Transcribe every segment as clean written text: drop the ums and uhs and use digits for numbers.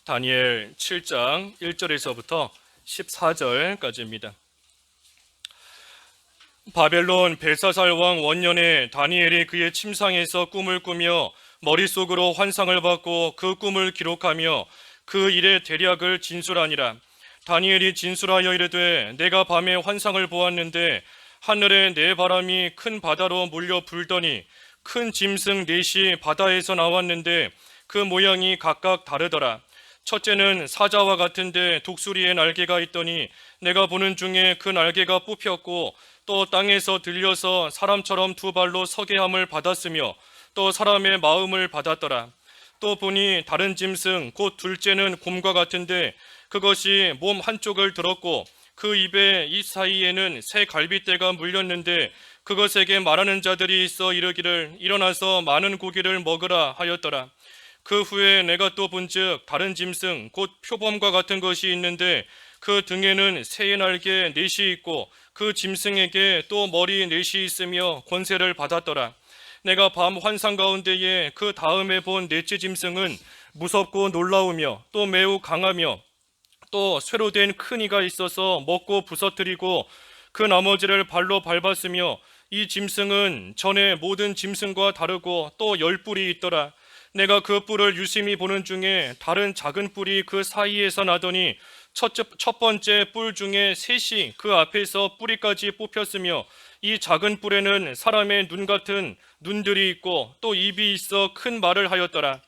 다니엘 7장 1절에서부터 14절까지입니다. 바벨론 벨사살 왕 원년에 다니엘이 그의 침상에서 꿈을 꾸며 머릿속으로 환상을 받고 그 꿈을 기록하며 그 일의 대략을 진술하니라. 다니엘이 진술하여 이르되 내가 밤에 환상을 보았는데 하늘에 네 바람이 큰 바다로 몰려 불더니 큰 짐승 넷이 바다에서 나왔는데 그 모양이 각각 다르더라. 첫째는 사자와 같은데 독수리의 날개가 있더니 내가 보는 중에 그 날개가 뽑혔고 또 땅에서 들려서 사람처럼 두 발로 서게 함을 받았으며 또 사람의 마음을 받았더라. 또 보니 다른 짐승 곧 둘째는 곰과 같은데 그것이 몸 한쪽을 들었고 그 입 사이에는 새 갈빗대가 물렸는데 그것에게 말하는 자들이 있어 이르기를 일어나서 많은 고기를 먹으라 하였더라. 그 후에 내가 또 본즉 다른 짐승 곧 표범과 같은 것이 있는데 그 등에는 새의 날개 넷이 있고 그 짐승에게 또 머리 넷이 있으며 권세를 받았더라. 내가 밤 환상 가운데에 그 다음에 본 넷째 짐승은 무섭고 놀라우며 또 매우 강하며 또 쇠로 된 큰 이가 있어서 먹고 부서뜨리고 그 나머지를 발로 밟았으며 이 짐승은 전에 모든 짐승과 다르고 또 10뿔이 있더라. 내가 그 뿔을 유심히 보는 중에 다른 작은 뿔이 그 사이에서 나더니 첫 번째 뿔 중에 셋이 그 앞에서 뿌리까지 뽑혔으며 이 작은 뿔에는 사람의 눈 같은 눈들이 있고 또 입이 있어 큰 말을 하였더라.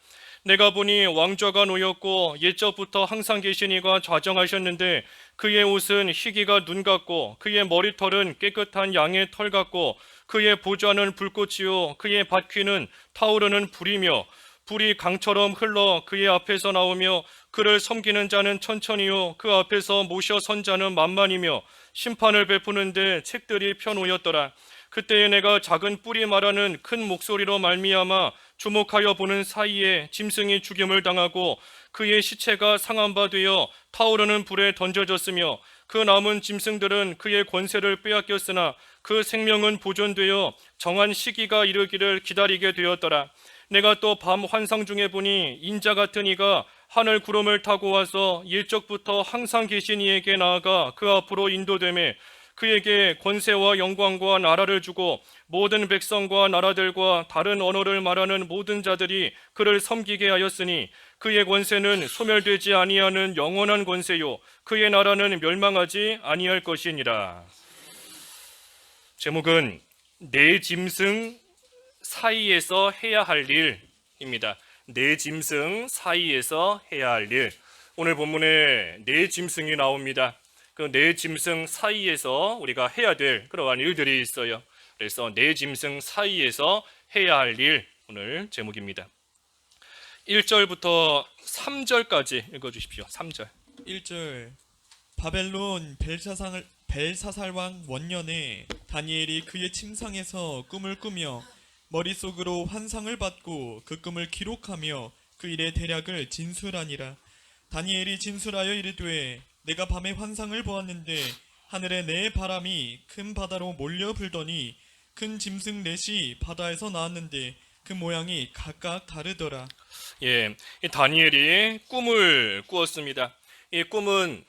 내가 보니 왕좌가 놓였고 옛적부터 항상 계신 이가 좌정하셨는데 그의 옷은 희기가 눈 같고 그의 머리털은 깨끗한 양의 털 같고 그의 보좌는 불꽃이요 그의 밭귀는 타오르는 불이며 불이 강처럼 흘러 그의 앞에서 나오며 그를 섬기는 자는 천천히요 그 앞에서 모셔 선 자는 만만이며 심판을 베푸는데 책들이 펴놓였더라. 그때에 내가 작은 뿔이 말하는 큰 목소리로 말미암아 주목하여 보는 사이에 짐승이 죽임을 당하고 그의 시체가 상한 바 되어 타오르는 불에 던져졌으며 그 남은 짐승들은 그의 권세를 빼앗겼으나 그 생명은 보존되어 정한 시기가 이르기를 기다리게 되었더라. 내가 또 밤 환상 중에 보니 인자 같은 이가 하늘 구름을 타고 와서 옛적부터 항상 계신 이에게 나아가 그 앞으로 인도되매 그에게 권세와 영광과 나라를 주고 모든 백성과 나라들과 다른 언어를 말하는 모든 자들이 그를 섬기게 하였으니 그의 권세는 소멸되지 아니하는 영원한 권세요 그의 나라는 멸망하지 아니할 것이니라. 제목은 네 짐승 사이에서 해야 할 일입니다. 네 짐승 사이에서 해야 할 일. 오늘 본문에 네 짐승이 나옵니다. 그 네 짐승 사이에서 우리가 해야 될 그러한 일들이 있어요. 그래서 네 짐승 사이에서 해야 할 일, 오늘 제목입니다. 1절부터 3절까지 읽어주십시오. 3절. 1절. 바벨론 벨사살 왕 원년에 다니엘이 그의 침상에서 꿈을 꾸며 머릿속으로 환상을 받고 그 꿈을 기록하며 그 일의 대략을 진술하니라. 다니엘이 진술하여 이르되 내가 밤에 환상을 보았는데 하늘에 네 바람이 큰 바다로 몰려 불더니 큰 짐승 넷이 바다에서 나왔는데 그 모양이 각각 다르더라. 이 다니엘이 꿈을 꾸었습니다. 이 꿈은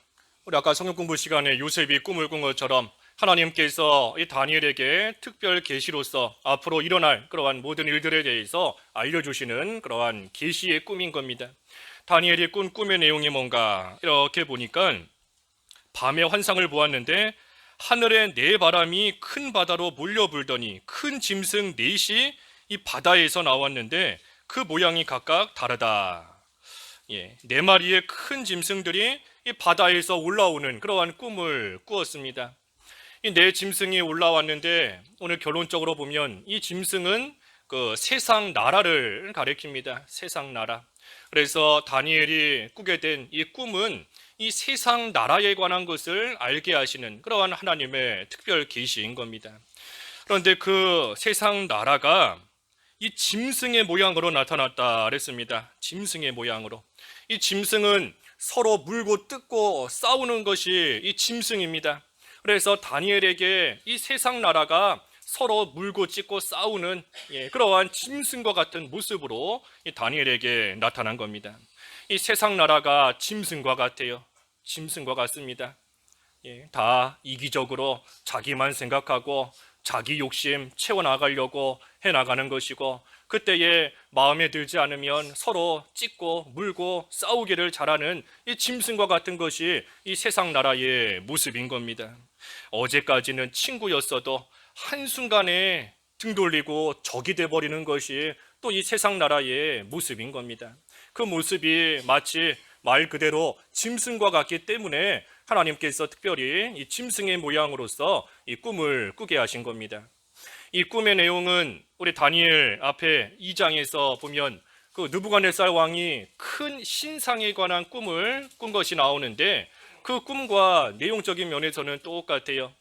우리 아까 성경 공부 시간에 요셉이 꿈을 꾼 것처럼 하나님께서 이 다니엘에게 특별 계시로서 앞으로 일어날 그러한 모든 일들에 대해서 알려주시는 그러한 계시의 꿈인 겁니다. 다니엘이 꾼 꿈의 내용이 뭔가 이렇게 보니까 밤에 환상을 보았는데 하늘에 네 바람이 큰 바다로 몰려 불더니 큰 짐승 넷이 이 바다에서 나왔는데 그 모양이 각각 다르다. 네 마리의 큰 짐승들이 이 바다에서 올라오는 그러한 꿈을 꾸었습니다. 이 네 짐승이 올라왔는데 오늘 결론적으로 보면 이 짐승은 그 세상 나라를 가리킵니다. 세상 나라. 그래서 다니엘이 꾸게 된 이 꿈은 이 세상 나라에 관한 것을 알게 하시는 그러한 하나님의 특별 계시인 겁니다. 그런데 그 세상 나라가 이 짐승의 모양으로 나타났다 그랬습니다. 짐승의 모양으로. 이 짐승은 서로 물고 뜯고 싸우는 것이 이 짐승입니다. 그래서 다니엘에게 이 세상 나라가 서로 물고 찢고 싸우는 그러한 짐승과 같은 모습으로 이 다니엘에게 나타난 겁니다. 이 세상 나라가 짐승과 같아요. 짐승과 같습니다. 다 이기적으로 자기만 생각하고 자기 욕심 채워나가려고 해나가는 것이고, 그때에 마음에 들지 않으면 서로 찢고 물고 싸우기를 잘하는 이 짐승과 같은 것이 이 세상 나라의 모습인 겁니다. 어제까지는 친구였어도 한순간에 등 돌리고 적이 돼버리는 것이 또 이 세상 나라의 모습인 겁니다. 그 모습이 마치 말 그대로 짐승과 같기 때문에 하나님께서 특별히 이 짐승의 모양으로서 이 꿈을 꾸게 하신 겁니다. 이 꿈의 내용은 우리 다니엘 앞에 2장에서 보면 그 느부갓네살 왕이 큰 신상에 관한 꿈을 꾼 것이 나오는데, 그 꿈과 내용적인 면에서는 똑같아요.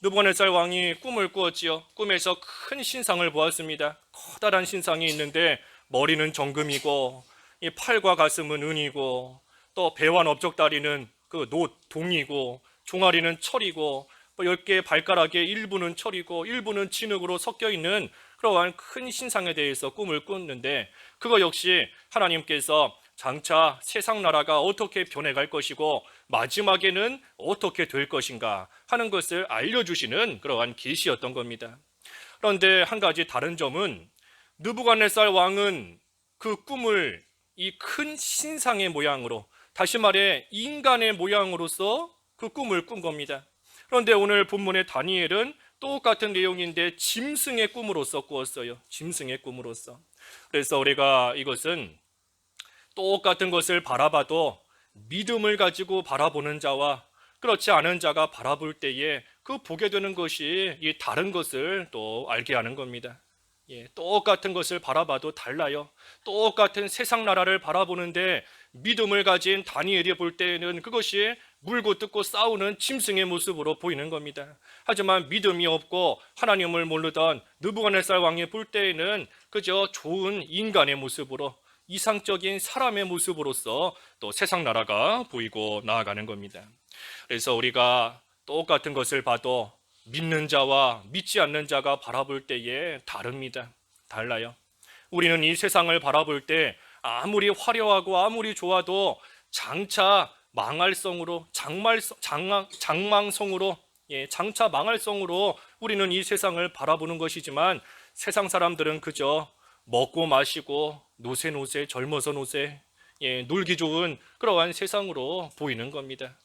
느부갓네살 왕이 꿈을 꾸었지요. 꿈에서 큰 신상을 보았습니다. 커다란 신상이 있는데 머리는 정금이고 이 팔과 가슴은 은이고 또 배와 넓적다리는 그 동이고 종아리는 철이고 10개의 발가락의 일부는 철이고 일부는 진흙으로 섞여 있는 그러한 큰 신상에 대해서 꿈을 꿨는데, 그거 역시 하나님께서 장차 세상 나라가 어떻게 변해갈 것이고 마지막에는 어떻게 될 것인가 하는 것을 알려주시는 그러한 계시였던 겁니다. 그런데 한 가지 다른 점은 느부갓네살 왕은 그 꿈을 이 큰 신상의 모양으로, 다시 말해 인간의 모양으로서 그 꿈을 꾼 겁니다. 그런데 오늘 본문의 다니엘은 똑같은 내용인데 짐승의 꿈으로서 꾸었어요. 짐승의 꿈으로서. 그래서 우리가 이것은 똑같은 것을 바라봐도 믿음을 가지고 바라보는 자와 그렇지 않은 자가 바라볼 때에 그 보게 되는 것이 이 다른 것을 또 알게 하는 겁니다. 똑같은 것을 바라봐도 달라요. 똑같은 세상 나라를 바라보는데 믿음을 가진 다니엘이 볼 때는 그것이 물고 뜯고 싸우는 짐승의 모습으로 보이는 겁니다. 하지만 믿음이 없고 하나님을 모르던 느부갓네살 왕이 볼 때에는 그저 좋은 인간의 모습으로, 이상적인 사람의 모습으로서 또 세상 나라가 보이고 나아가는 겁니다. 그래서 우리가 똑같은 것을 봐도 믿는 자와 믿지 않는 자가 바라볼 때에 다릅니다. 달라요. 우리는 이 세상을 바라볼 때 아무리 화려하고 아무리 좋아도 장차 망할성으로, 장망성으로, 장차 망할성으로 우리는 이 세상을 바라보는 것이지만, 세상 사람들은 그저 먹고 마시고 노세 젊어서 노세, 놀기 좋은 그러한 세상으로 보이는 겁니다.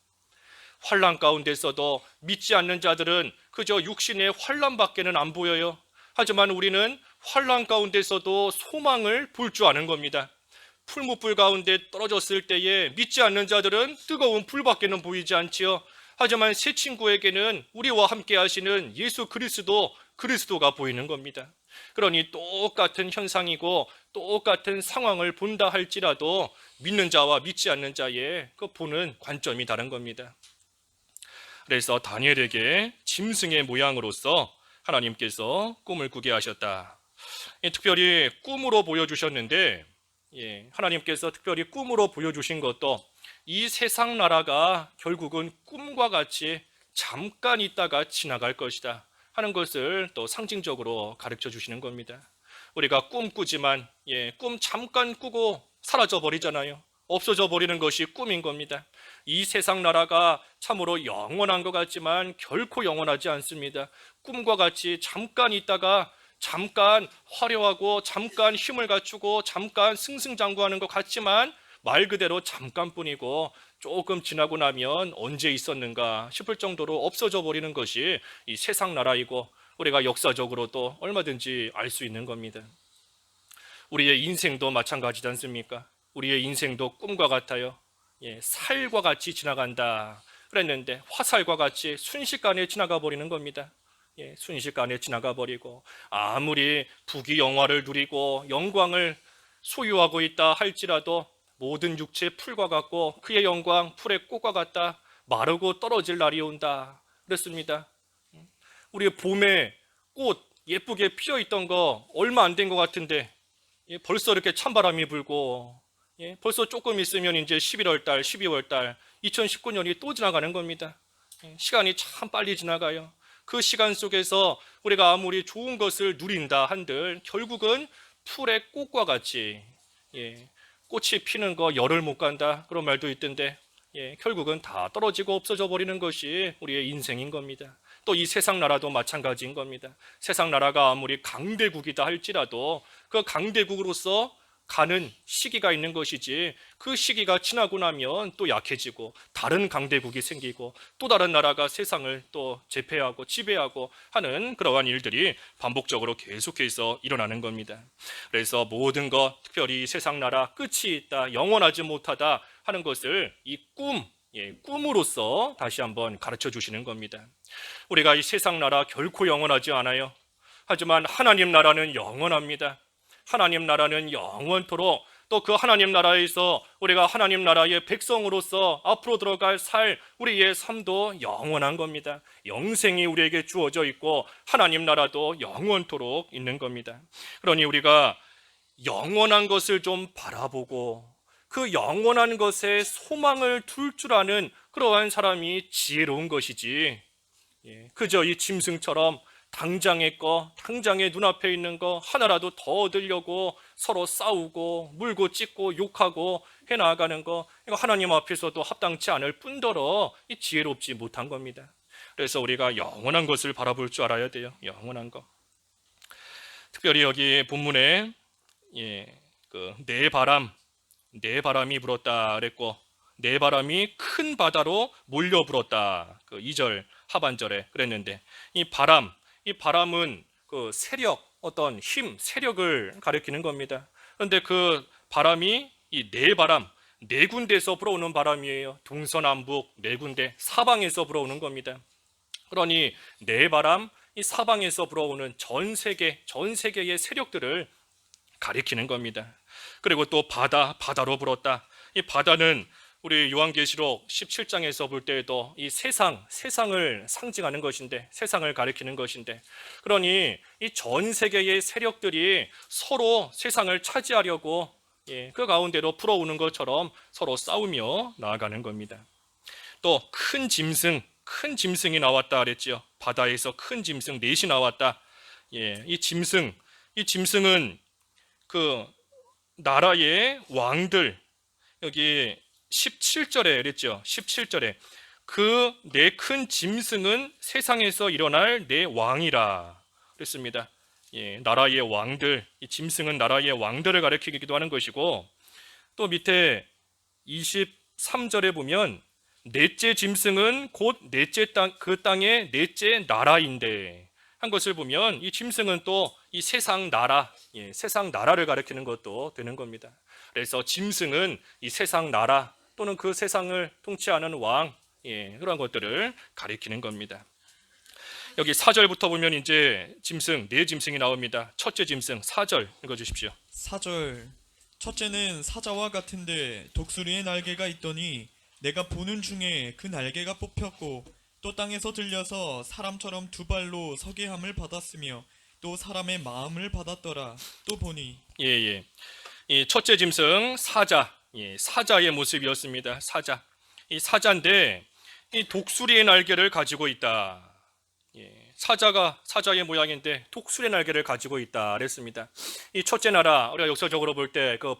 환난 가운데서도 믿지 않는 자들은 그저 육신의 환난밖에는 안 보여요. 하지만 우리는 환난 가운데서도 소망을 볼 줄 아는 겁니다. 풀무불 가운데 떨어졌을 때에 믿지 않는 자들은 뜨거운 불밖에는 보이지 않지요. 하지만 새 친구에게는 우리와 함께 하시는 예수 그리스도가 보이는 겁니다. 그러니 똑같은 현상이고 똑같은 상황을 본다 할지라도 믿는 자와 믿지 않는 자의 그 보는 관점이 다른 겁니다. 그래서 다니엘에게 짐승의 모양으로서 하나님께서 꿈을 꾸게 하셨다. 특별히 꿈으로 보여주셨는데, 하나님께서 특별히 꿈으로 보여주신 것도 이 세상 나라가 결국은 꿈과 같이 잠깐 있다가 지나갈 것이다 하는 것을 또 상징적으로 가르쳐 주시는 겁니다. 우리가 꿈 꾸지만 꿈 잠깐 꾸고 사라져 버리잖아요. 없어져 버리는 것이 꿈인 겁니다. 이 세상 나라가 참으로 영원한 것 같지만 결코 영원하지 않습니다. 꿈과 같이 잠깐 있다가 잠깐 화려하고 잠깐 힘을 갖추고 잠깐 승승장구하는 것 같지만 말 그대로 잠깐뿐이고, 조금 지나고 나면 언제 있었는가 싶을 정도로 없어져 버리는 것이 이 세상 나라이고, 우리가 역사적으로도 얼마든지 알 수 있는 겁니다. 우리의 인생도 마찬가지지 않습니까? 우리의 인생도 꿈과 같아요. 살과 같이 지나간다 그랬는데 화살과 같이 순식간에 지나가 버리는 겁니다. 순식간에 지나가 버리고, 아무리 부귀 영화를 누리고 영광을 소유하고 있다 할지라도 모든 육체 풀과 같고 그의 영광 풀의 꽃과 같다, 마르고 떨어질 날이 온다 그랬습니다. 우리 봄에 꽃 예쁘게 피어 있던 거 얼마 안 된 것 같은데 벌써 이렇게 찬바람이 불고, 벌써 조금 있으면 이제 11월 달, 12월 달, 2019년이 또 지나가는 겁니다. 시간이 참 빨리 지나가요. 그 시간 속에서 우리가 아무리 좋은 것을 누린다 한들 결국은 풀의 꽃과 같이 꽃이 피는 거 열을 못 간다 그런 말도 있던데 결국은 다 떨어지고 없어져 버리는 것이 우리의 인생인 겁니다. 또 이 세상 나라도 마찬가지인 겁니다. 세상 나라가 아무리 강대국이다 할지라도 그 강대국으로서 가는 시기가 있는 것이지 그 시기가 지나고 나면 또 약해지고 다른 강대국이 생기고 또 다른 나라가 세상을 또 제패하고 지배하고 하는 그러한 일들이 반복적으로 계속해서 일어나는 겁니다. 그래서 모든 것, 특별히 세상 나라 끝이 있다, 영원하지 못하다 하는 것을 이 꿈으로써 다시 한번 가르쳐 주시는 겁니다. 우리가 이 세상 나라 결코 영원하지 않아요. 하지만 하나님 나라는 영원합니다. 하나님 나라는 영원토록 또 그 하나님 나라에서 우리가 하나님 나라의 백성으로서 앞으로 들어갈 우리의 삶도 영원한 겁니다. 영생이 우리에게 주어져 있고 하나님 나라도 영원토록 있는 겁니다. 그러니 우리가 영원한 것을 좀 바라보고 그 영원한 것에 소망을 둘 줄 아는 그러한 사람이 지혜로운 것이지, 그저 이 짐승처럼 당장의 눈앞에 있는 거 하나라도 더 얻으려고 서로 싸우고 물고 찢고 욕하고 해나가는 거, 이거 하나님 앞에서도 합당치 않을 뿐더러 이 지혜롭지 못한 겁니다. 그래서 우리가 영원한 것을 바라볼 줄 알아야 돼요. 영원한 거. 특별히 여기 본문에 네 바람이 불었다 그랬고, 네 바람이 큰 바다로 몰려 불었다. 그 2절 하반절에 그랬는데, 이 바람은 그 세력, 어떤 힘, 세력을 가리키는 겁니다. 그런데 그 바람이 이 네 군데에서 불어오는 바람이에요. 동서남북 네 군데, 사방에서 불어오는 겁니다. 그러니 네 바람, 이 사방에서 불어오는 전 세계의 세력들을 가리키는 겁니다. 그리고 또 바다로 불었다. 이 바다는 우리 요한계시록 17장에서 볼 때에도 이 세상을 상징하는 것인데, 세상을 가리키는 것인데, 그러니 이 전 세계의 세력들이 서로 세상을 차지하려고 그 가운데로 불어오는 것처럼 서로 싸우며 나아가는 겁니다. 또 큰 짐승이 나왔다 그랬지요. 바다에서 큰 짐승 넷이 나왔다. 이 짐승은 그 나라의 왕들, 여기 17절에 그랬죠. 17절에 그 네 큰 짐승은 세상에서 일어날 네 왕이라 그랬습니다. 나라의 왕들, 이 짐승은 나라의 왕들을 가리키기도 하는 것이고, 또 밑에 23절에 보면 넷째 짐승은 곧 그 땅의 넷째 나라인데 한 것을 보면, 이 짐승은 또 이 세상 나라를 가리키는 것도 되는 겁니다. 그래서 짐승은 이 세상 나라 또는 그 세상을 통치하는 왕, 그런 것들을 가리키는 겁니다. 여기 4절부터 보면 이제 네 짐승이 나옵니다. 첫째 짐승 4절 읽어주십시오. 4절. 첫째는 사자와 같은데 독수리의 날개가 있더니 내가 보는 중에 그 날개가 뽑혔고 또 땅에서 들려서 사람처럼 두 발로 서게 함을 받았으며 또 사람의 마음을 받았더라. 또 보니 이 첫째 짐승 사자의 모습이었습니다. 이 사자인데 이 독수리의 날개를 가지고 있다. 사자의 모양인데 독수리의 날개를 가지고 있다 그랬습니다. 이 첫째 나라, 우리가 역사적으로 볼 때 그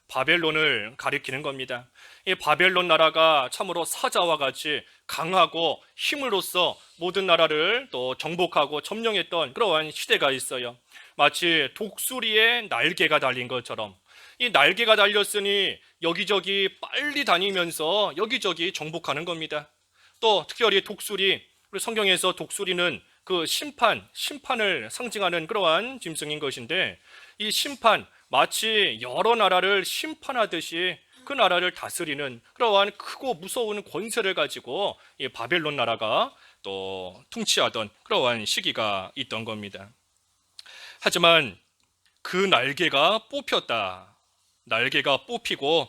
바벨론을 가리키는 겁니다. 이 바벨론 나라가 참으로 사자와 같이 강하고 힘으로써 모든 나라를 또 정복하고 점령했던 그러한 시대가 있어요. 마치 독수리의 날개가 달린 것처럼 이 날개가 달렸으니 여기저기 빨리 다니면서 여기저기 정복하는 겁니다. 또 특별히 우리 성경에서 독수리는 그 심판을 상징하는 그러한 짐승인 것인데, 이 심판, 마치 여러 나라를 심판하듯이 그 나라를 다스리는 그러한 크고 무서운 권세를 가지고 이 바벨론 나라가 또 통치하던 그러한 시기가 있던 겁니다. 하지만 그 날개가 뽑히고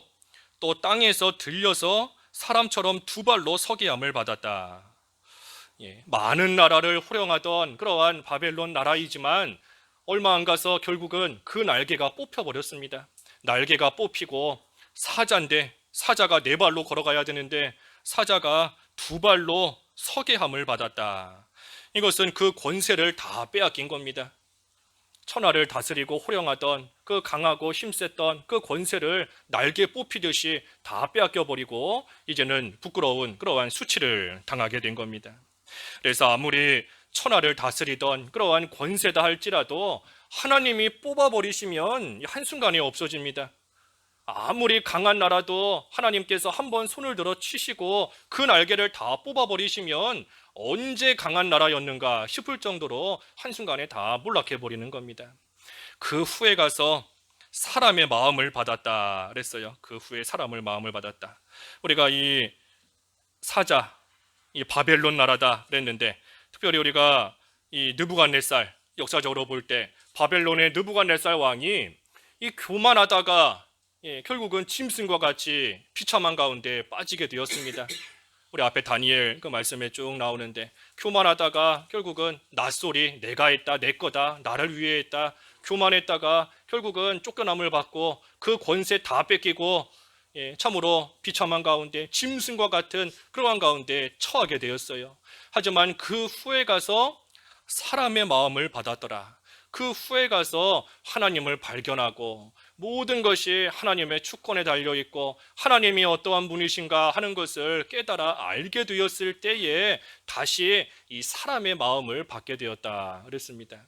또 땅에서 들려서 사람처럼 두 발로 서게 함을 받았다. 많은 나라를 호령하던 그러한 바벨론 나라이지만 얼마 안 가서 결국은 그 날개가 뽑혀버렸습니다. 날개가 뽑히고 사자가 네 발로 걸어가야 되는데 사자가 두 발로 서게 함을 받았다. 이것은 그 권세를 다 빼앗긴 겁니다. 천하를 다스리고 호령하던 그 강하고 힘셌던 그 권세를 날개 뽑히듯이 다 빼앗겨버리고 이제는 부끄러운 그러한 수치를 당하게 된 겁니다. 그래서 아무리 천하를 다스리던 그러한 권세다 할지라도 하나님이 뽑아버리시면 한순간에 없어집니다. 아무리 강한 나라도 하나님께서 한번 손을 들어 치시고 그 날개를 다 뽑아버리시면 언제 강한 나라였는가 싶을 정도로 한순간에 다 몰락해버리는 겁니다. 그 후에 가서 사람의 마음을 받았다 그랬어요. 그 후에 사람의 마음을 받았다. 우리가 이 사자, 이 바벨론 나라다 그랬는데 특별히 우리가 이 느부갓네살 역사적으로 볼 때 바벨론의 느부갓네살 왕이 이 교만하다가 결국은 짐승과 같이 비참한 가운데 빠지게 되었습니다. 우리 앞에 다니엘 그 말씀에 쭉 나오는데 교만하다가 결국은 낯소리 내가 했다 내 거다 나를 위해 했다 교만했다가 결국은 쫓겨남을 받고 그 권세 다 뺏기고 참으로 비참한 가운데 짐승과 같은 그러한 가운데 처하게 되었어요. 하지만 그 후에 가서 사람의 마음을 받았더라. 그 후에 가서 하나님을 발견하고 모든 것이 하나님의 주권에 달려있고 하나님이 어떠한 분이신가 하는 것을 깨달아 알게 되었을 때에 다시 이 사람의 마음을 받게 되었다 그랬습니다.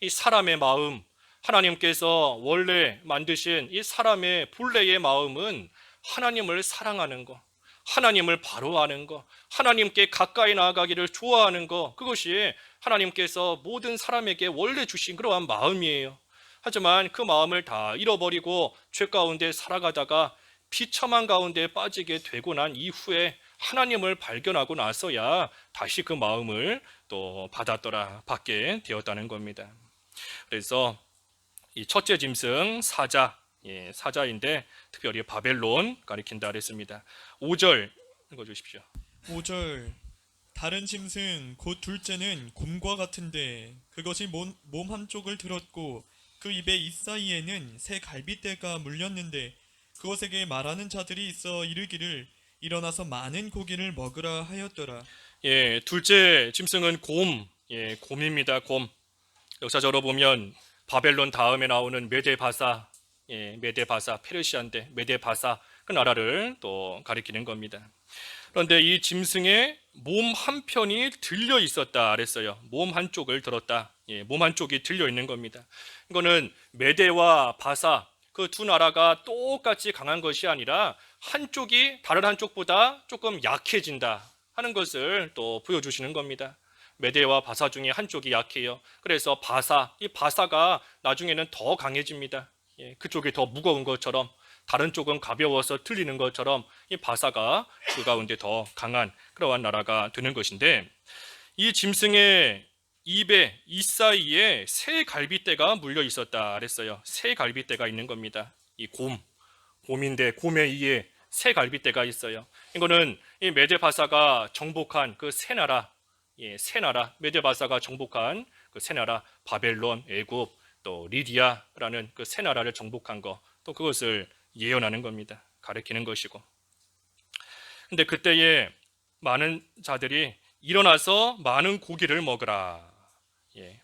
이 사람의 마음, 하나님께서 원래 만드신 이 사람의 본래의 마음은 하나님을 사랑하는 것, 하나님을 바로하는 것, 하나님께 가까이 나아가기를 좋아하는 것, 그것이 하나님께서 모든 사람에게 원래 주신 그러한 마음이에요. 하지만 그 마음을 다 잃어버리고 죄 가운데 살아가다가 비참한 가운데 빠지게 되고 난 이후에 하나님을 발견하고 나서야 다시 그 마음을 또 받게 되었다는 겁니다. 그래서 이 첫째 짐승 사자인데 특별히 바벨론 가리킨다 그랬습니다. 5절 읽어주십시오. 5절 다른 짐승 곧 둘째는 곰과 같은데 그것이 몸 한쪽을 들었고 그 입의 잇사이에는 새 갈빗대가 물렸는데 그것에게 말하는 자들이 있어 이르기를 일어나서 많은 고기를 먹으라 하였더라. 둘째 짐승은 곰입니다. 곰. 역사적으로 보면 바벨론 다음에 나오는 메데바사, 페르시아인데 메데바사 그 나라를 또 가리키는 겁니다. 그런데 이 짐승의 몸 한편이 들려 있었다 그랬어요. 몸 한쪽을 들었다. 몸 한쪽이 들려 있는 겁니다. 이거는 메데와 바사 그 두 나라가 똑같이 강한 것이 아니라 한쪽이 다른 한쪽보다 조금 약해진다 하는 것을 또 보여주시는 겁니다. 메데와 바사 중에 한쪽이 약해요. 그래서 이 바사가 나중에는 더 강해집니다. 그쪽이 더 무거운 것처럼 다른 쪽은 가벼워서 틀리는 것처럼 이 바사가 그 가운데 더 강한 그러한 나라가 되는 것인데 이 짐승의 입에 잇사이에 새 갈빗대가 물려 있었다 그랬어요. 새 갈빗대가 있는 겁니다. 이 곰인데 곰의 이에 새 갈빗대가 있어요. 이거는 이 메데바사가 정복한 그 새 나라, 메데바사가 정복한 그 새 나라 바벨론, 애굽, 또 리디아라는 그 새 나라를 정복한 거, 또 그것을 예언하는 겁니다. 가리키는 것이고. 근데 그때에 많은 자들이 일어나서 많은 고기를 먹으라.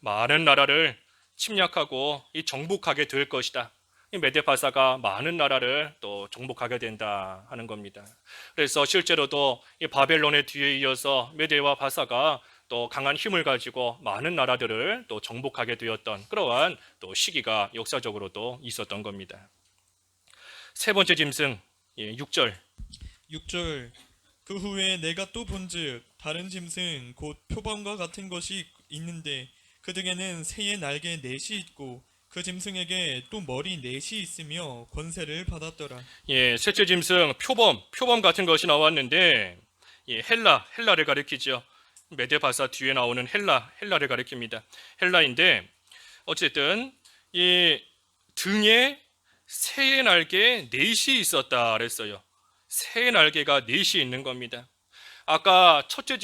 많은 나라를 침략하고 정복하게 될 것이다. 이 메데바사가 많은 나라를 또 정복하게 된다 하는 겁니다. 그래서 실제로도 이 바벨론의 뒤에 이어서 메데와 바사가 또 강한 힘을 가지고 많은 나라들을 또 정복하게 되었던 그러한 또 시기가 역사적으로도 있었던 겁니다. 세 번째 짐승 6절. 6절 그 후에 내가 또 본즉 다른 짐승 곧 표범과 같은 것이 있는데 그 등에는 새의 날개 넷이 있고 그 짐승에게 또 머리 넷이 있으며 권세를 받았더라. 셋째 짐승 표범 같은 것이 나왔는데 헬라를 가리키죠. 메데바사 뒤에 나오는 헬라를 가리킵니다. 헬라인데 어쨌든 이 등에 새의 날개 넷이 있었다 그랬어요. 새의 날개가 넷이 있는 겁니다. 아까 첫째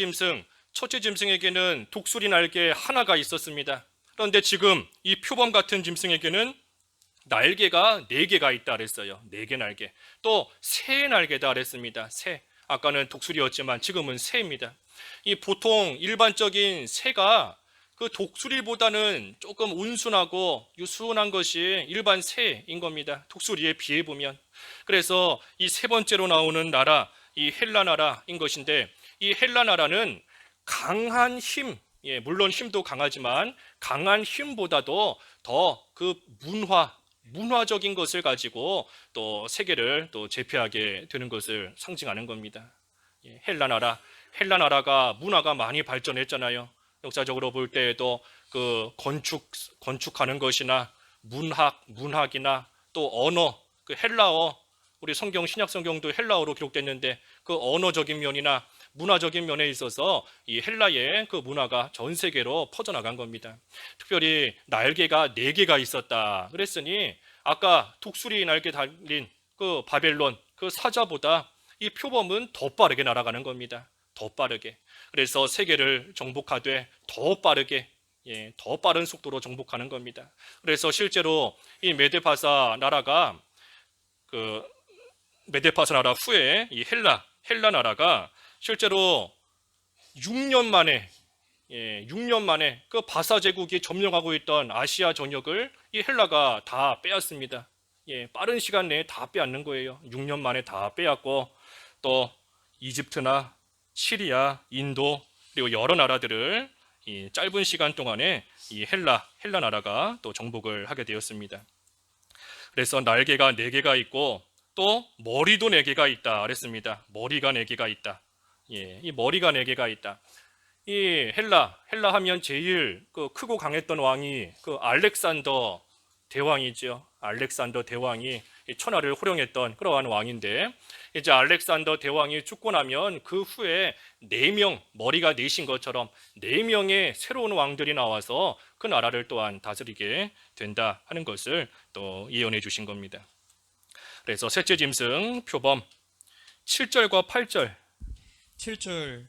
짐승에게는 독수리 날개 하나가 있었습니다. 그런데 지금 이 표범 같은 짐승에게는 날개가 4개가 있다 그랬어요. 4개 날개. 또 새의 날개다 그랬습니다. 새. 아까는 독수리였지만 지금은 새입니다. 이 보통 일반적인 새가 그 독수리보다는 조금 온순하고 유순한 것이 일반 새인 겁니다. 독수리에 비해 보면. 그래서 이 세 번째로 나오는 나라, 이 헬라 나라인 것인데, 이 헬라 나라는 강한 힘, 물론 힘도 강하지만 강한 힘보다도 더 그 문화적인 것을 가지고 또 세계를 또 제패하게 되는 것을 상징하는 겁니다. 헬라 나라가 문화가 많이 발전했잖아요. 역사적으로 볼 때에도 그 건축하는 것이나 문학이나 또 언어, 그 헬라어, 우리 신약 성경도 헬라어로 기록됐는데 그 언어적인 면이나 문화적인 면에 있어서 이 헬라의 그 문화가 전 세계로 퍼져나간 겁니다. 특별히 날개가 4개가 있었다 그랬으니 아까 독수리 날개 달린 그 바벨론 그 사자보다 이 표범은 더 빠르게 날아가는 겁니다. 더 빠르게. 그래서 세계를 정복하되 더 빠르게, 더 빠른 속도로 정복하는 겁니다. 그래서 실제로 이 메데파사 나라가 그 메데파사 나라 후에 이 헬라 나라가 실제로 6년 만에 그 바사 제국이 점령하고 있던 아시아 전역을 이 헬라가 다 빼앗습니다. 빠른 시간 내에 다 빼앗는 거예요. 6년 만에 다 빼앗고 또 이집트나 시리아, 인도 그리고 여러 나라들을 이 짧은 시간 동안에 이 헬라 나라가 또 정복을 하게 되었습니다. 그래서 날개가 4개가 있고 또 머리도 4개가 있다 그랬습니다. 머리가 4개가 있다. 이 머리가 4개가 있다. 이 헬라 하면 제일 그 크고 강했던 왕이 그 알렉산더 대왕이죠. 알렉산더 대왕이 천하를 호령했던 그러한 왕인데, 이제 알렉산더 대왕이 죽고 나면 그 후에 4명, 머리가 4신 것처럼 4명의 새로운 왕들이 나와서 그 나라를 또한 다스리게 된다 하는 것을 또 예언해 주신 겁니다. 그래서 셋째 짐승 표범 7절과 8절. 7절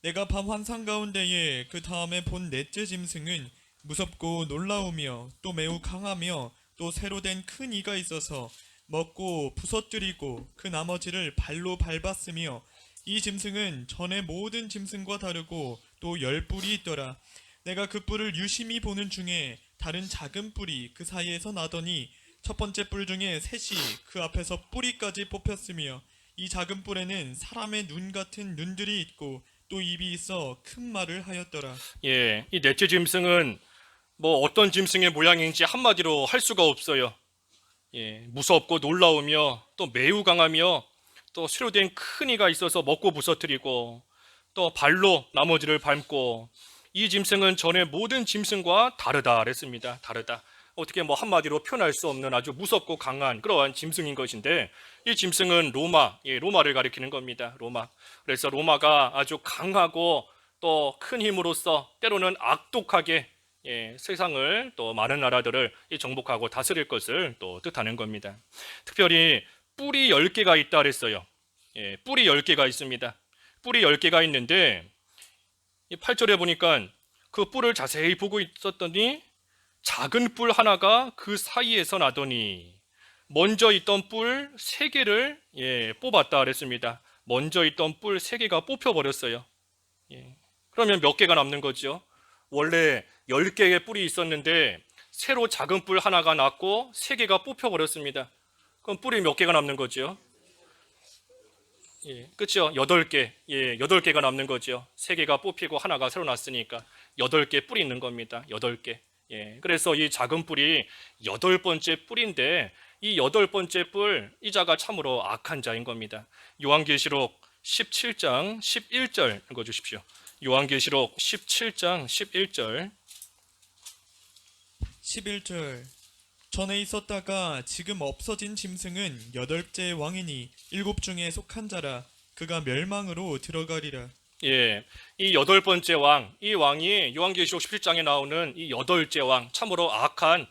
내가 밤 환상 가운데에 그 다음에 본 넷째 짐승은 무섭고 놀라우며 또 매우 강하며 또 새로 된 큰 이가 있어서 먹고 부서뜨리고 그 나머지를 발로 밟았으며 이 짐승은 전의 모든 짐승과 다르고 또 10뿔이 있더라. 내가 그 뿔을 유심히 보는 중에 다른 작은 뿔이 그 사이에서 나더니 첫 번째 뿔 중에 셋이 그 앞에서 뿌리까지 뽑혔으며 이 작은 뿔에는 사람의 눈 같은 눈들이 있고 또 입이 있어 큰 말을 하였더라. 이 넷째 짐승은 뭐 어떤 짐승의 모양인지 한마디로 할 수가 없어요. 무섭고 놀라우며 또 매우 강하며 또 새로 된 큰 이가 있어서 먹고 부서뜨리고 또 발로 나머지를 밟고, 이 짐승은 전의 모든 짐승과 다르다 그랬습니다. 다르다. 어떻게 뭐 한마디로 표현할 수 없는 아주 무섭고 강한 그러한 짐승인 것인데, 이 짐승은 로마를 가리키는 겁니다. 로마. 그래서 로마가 아주 강하고 또 큰 힘으로써 때로는 악독하게 세상을 또 많은 나라들을 정복하고 다스릴 것을 또 뜻하는 겁니다. 특별히 뿔이 10개가 있다 그랬어요. 뿔이 10개가 있습니다. 뿔이 10개가 있는데 8절에 보니까 그 뿔을 자세히 보고 있었더니 작은 뿔 하나가 그 사이에서 나더니 먼저 있던 뿔 3개를 뽑았다 그랬습니다. 먼저 있던 뿔 3개가 뽑혀버렸어요. 그러면 몇 개가 남는 거죠? 원래 10개의 뿔이 있었는데 새로 작은 뿔 하나가 났고 3개가 뽑혀버렸습니다. 그럼 뿔이 몇 개가 남는 거죠? 그렇죠? 8개. 8개가 남는 거죠. 3개가 뽑히고 하나가 새로 났으니까 8개 뿔이 있는 겁니다. 8개. 그래서 이 작은 뿔이 8번째 뿔인데, 이 8번째 뿔, 이 자가 참으로 악한 자인 겁니다. 요한계시록 17장 11절 읽어주십시오. 요한계시록 17장 11절. 11절 전에 있었다가 지금 없어진 짐승은 8째 왕이니 7 중에 속한 자라. 그가 멸망으로 들어가리라. 이 8번째 왕, 이 왕이 요한계시록 17장에 나오는 이 8째 왕, 참으로 악한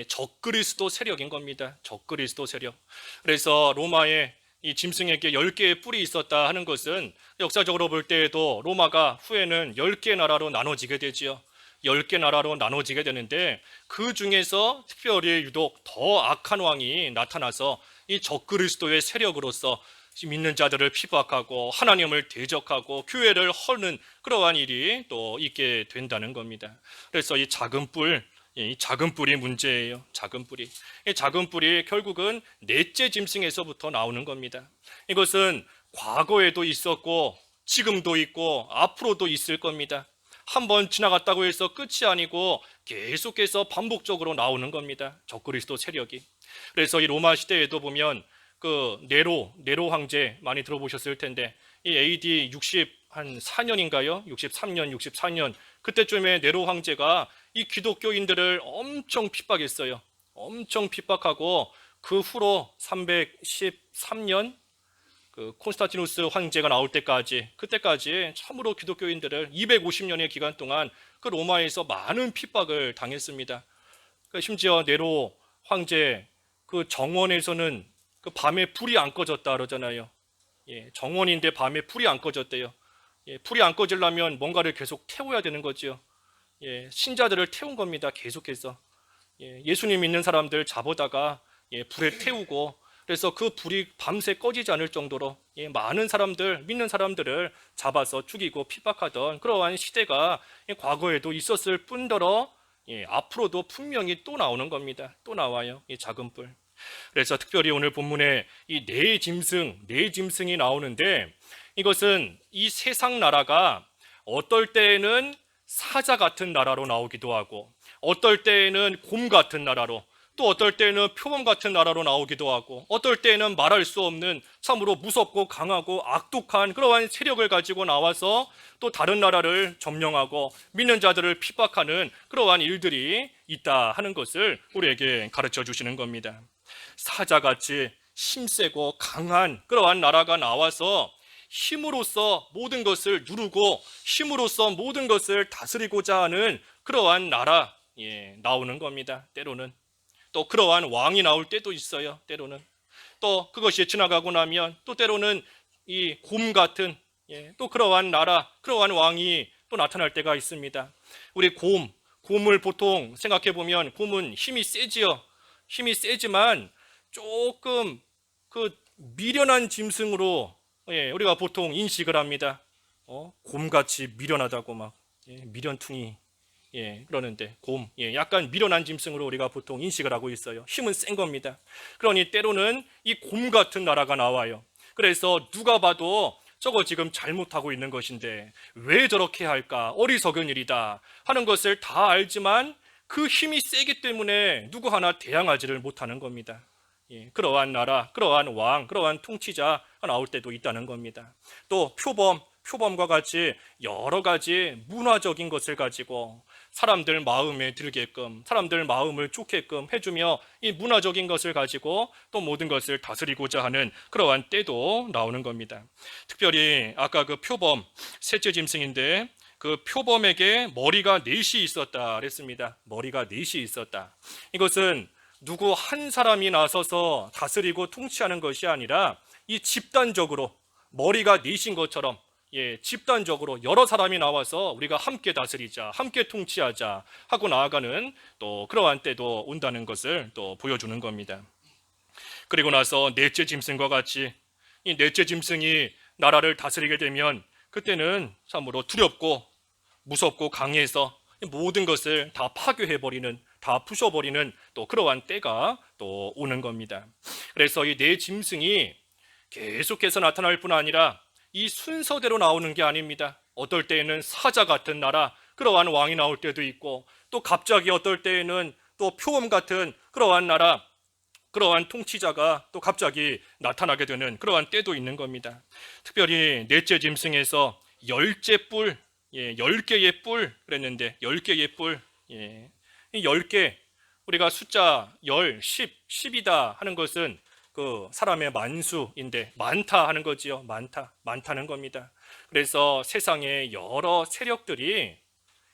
적그리스도 세력인 겁니다. 적그리스도 세력. 그래서 로마의 이 짐승에게 10개의 뿔이 있었다 하는 것은 역사적으로 볼 때에도 로마가 후에는 10개 나라로 나눠지게 되지요. 10개 나라로 나눠지게 되는데, 그 중에서 특별히 유독 더 악한 왕이 나타나서 이 적그리스도의 세력으로서 믿는 자들을 핍박하고 하나님을 대적하고 교회를 허는 그러한 일이 또 있게 된다는 겁니다. 그래서 이 작은 뿔, 이 작은 뿔이 문제예요. 작은 뿔이. 이 작은 뿔이 결국은 넷째 짐승에서부터 나오는 겁니다. 이것은 과거에도 있었고 지금도 있고 앞으로도 있을 겁니다. 한번 지나갔다고 해서 끝이 아니고 계속해서 반복적으로 나오는 겁니다. 적그리스도 세력이. 그래서 이 로마 시대에도 보면 그 네로 황제 많이 들어보셨을 텐데 이 AD 64년인가요? 63년, 64년 그때쯤에 네로 황제가 이 기독교인들을 엄청 핍박했어요. 엄청 핍박하고 그 후로 313년 그 콘스탄티누스 황제가 나올 때까지 그때까지 참으로 기독교인들을 250년의 기간 동안 그 로마에서 많은 핍박을 당했습니다. 심지어 네로 황제 그 정원에서는 그 밤에 불이 안 꺼졌다 그러잖아요. 예, 정원인데 밤에 불이 안 꺼졌대요. 예, 불이 안 꺼지려면 뭔가를 계속 태워야 되는 거죠. 예, 신자들을 태운 겁니다. 계속해서. 예, 예수님 믿는 사람들 잡아다가 예, 불에 태우고 그래서 그 불이 밤새 꺼지지 않을 정도로 예, 많은 사람들, 믿는 사람들을 잡아서 죽이고 핍박하던 그러한 시대가 예, 과거에도 있었을 뿐더러 예, 앞으로도 분명히 또 나오는 겁니다. 또 나와요. 이 작은 뿔. 그래서 특별히 오늘 본문에 이 네 짐승이 나오는데 이것은 이 세상 나라가 어떨 때에는 사자 같은 나라로 나오기도 하고 어떨 때에는 곰 같은 나라로 또 어떨 때는 표범 같은 나라로 나오기도 하고 어떨 때는 말할 수 없는 참으로 무섭고 강하고 악독한 그러한 세력을 가지고 나와서 또 다른 나라를 점령하고 믿는 자들을 핍박하는 그러한 일들이 있다 하는 것을 우리에게 가르쳐 주시는 겁니다. 사자같이 힘세고 강한 그러한 나라가 나와서 힘으로써 모든 것을 누르고 힘으로써 모든 것을 다스리고자 하는 그러한 나라 나오는 겁니다. 때로는 또 그러한 왕이 나올 때도 있어요. 때로는 또 그것이 지나가고 나면 또 때로는 이 곰 같은 또 그러한 나라, 그러한 왕이 또 나타날 때가 있습니다. 우리 곰을 보통 생각해 보면 곰은 힘이 세지요. 힘이 세지만 조금 그 미련한 짐승으로 우리가 보통 인식을 합니다. 곰같이 미련하다고 막 미련퉁이 그러는데 곰, 약간 미련한 짐승으로 우리가 보통 인식을 하고 있어요. 힘은 센 겁니다. 그러니 때로는 이 곰 같은 나라가 나와요. 그래서 누가 봐도 저거 지금 잘못하고 있는 것인데 왜 저렇게 할까? 어리석은 일이다 하는 것을 다 알지만 그 힘이 세기 때문에 누구 하나 대항하지를 못하는 겁니다. 그러한 나라, 그러한 왕, 그러한 통치자가 나올 때도 있다는 겁니다. 또 표범과 같이 여러 가지 문화적인 것을 가지고 사람들 마음에 들게끔 사람들 마음을 좋게끔 해주며 이 문화적인 것을 가지고 또 모든 것을 다스리고자 하는 그러한 때도 나오는 겁니다. 특별히 아까 그 표범 셋째 짐승인데 그 표범에게 머리가 넷이 있었다 그랬습니다. 머리가 넷이 있었다. 이것은 누구 한 사람이 나서서 다스리고 통치하는 것이 아니라 이 집단적으로 머리가 넷인 것처럼 집단적으로 여러 사람이 나와서 우리가 함께 다스리자, 함께 통치하자 하고 나아가는 또 그러한 때도 온다는 것을 또 보여주는 겁니다. 그리고 나서 넷째 짐승과 같이 이 넷째 짐승이 나라를 다스리게 되면 그때는 참으로 두렵고 무섭고 강해서 모든 것을 다 파괴해버리는, 다 부셔버리는 또 그러한 때가 또 오는 겁니다. 그래서 이 네 짐승이 계속해서 나타날 뿐 아니라 이 순서대로 나오는 게 아닙니다. 어떨 때에는 사자 같은 나라, 그러한 왕이 나올 때도 있고 또 갑자기 어떨 때에는 또 표범 같은 그러한 나라, 그러한 통치자가 또 갑자기 나타나게 되는 그러한 때도 있는 겁니다. 특별히 넷째 짐승에서 열째 뿔, 10개의 뿔 그랬는데 10개의 뿔, 이 10개 우리가 숫자 10, 10이다 하는 것은 그 사람의 만수인데 많다 하는 거지요. 많다는 겁니다. 그래서 세상에 여러 세력들이